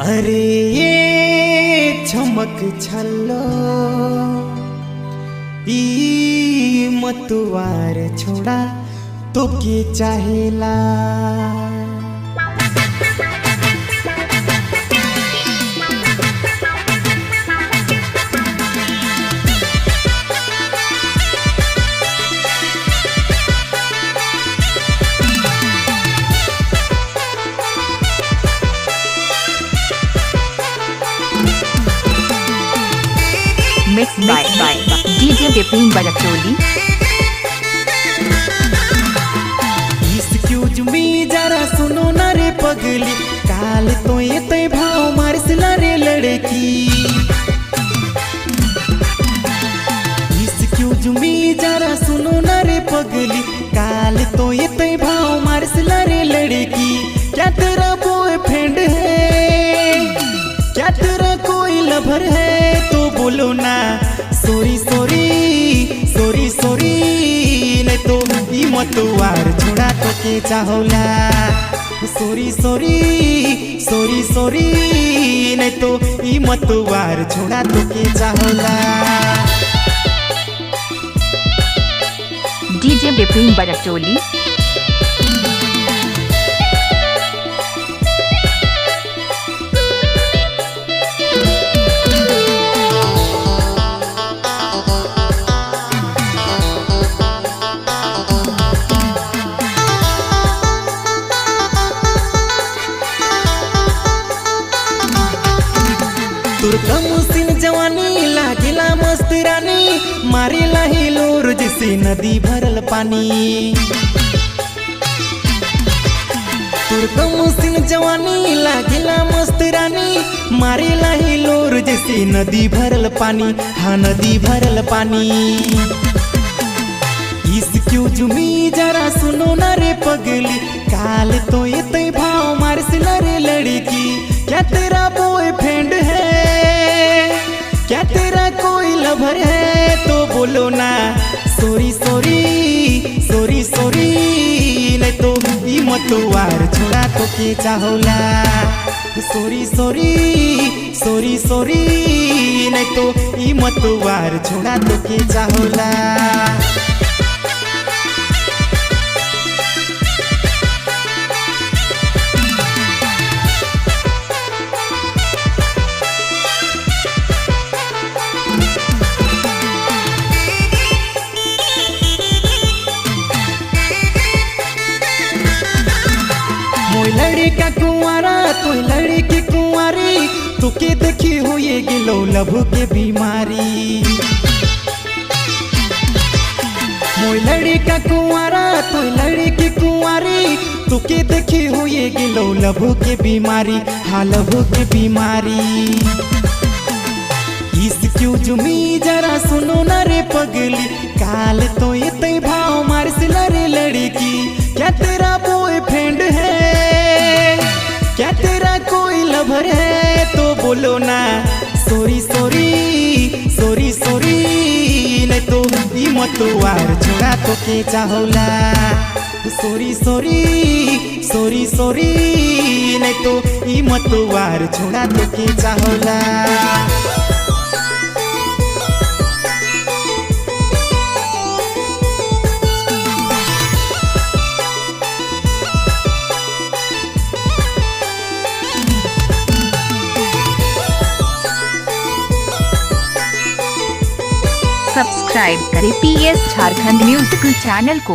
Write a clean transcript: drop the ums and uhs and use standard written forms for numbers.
अरे ये चमक छल्लो ई मतवार छोड़ा तो के चाहेला। Mixed by DJ Dipin Bajacoli। Excuse me जरा सुनो ना रे पगली, काल तो ये तय भाव मारसला रे लड़की। एक्सक्यूज मी जरा सुनो ना रे पगली, काल तो ये तय भाव मारसला रे लड़की। क्या तेरा बॉयफ्रेंड है, क्या तेरा कोई लवर है, तो बोलो ना सॉरी सॉरी सॉरी सॉरी, नहीं तो ई मतवार छोड़ा तो के चाहोला। सॉरी सॉरी सॉरी सॉरी, नहीं तो ई मतवार छोड़ा तो के चाहोला। DJ Dipin Bajacoli। तुरका मुसिन जवानी लागिला मस्त रानी, मारेला हिलोर जैसे नदी भरल पानी। तुरका मुसिन जवानी लागिला मस्त रानी, मारेला हिलोर जैसे नदी भरल पानी। हाँ नदी भरल पानी। एक्सक्यूज मी जरा सुनो ना रे पगली, काल तो ये तय भाव मारसला रे लड़की। क्या तेरा बॉयफ्रेंड है, क्या तेरा कोई लवर है, तो बोलो ना सॉरी सॉरी सॉरी सॉरी, नहीं तो ई मतवार छोड़ा तो के चाहोला। सॉरी सॉरी सॉरी सॉरी, नहीं तो ई मतवार छोड़ा तो के चाहोला। लड़का कुंवारा तो लड़की कुंवारी, तू के देखी हो ये गिलो लभू के बीमारी। मोय लड़का कुंवारा तो लड़की कुंवारी, तू के देखी हो ये गिलो लभू के बीमारी। हाँ लभू के बीमारी। एक्सक्यूज मी जरा सुनो ना रे पगली, काल तो ये तय भाव मारसला रे लड़की। क्या तेरा बॉयफ्रेंड है, क्या तेरा कोई लवर है, तो बोलो ना सॉरी सॉरी सॉरी सॉरी, नहीं तो ई मतवार छोड़ा तो के चाहोला। सॉरी सॉरी सॉरी सॉरी, नहीं तो ई मतवार छोड़ा तो के चाहोला। सब्सक्राइब करें PS झारखंड म्यूजिक चैनल को।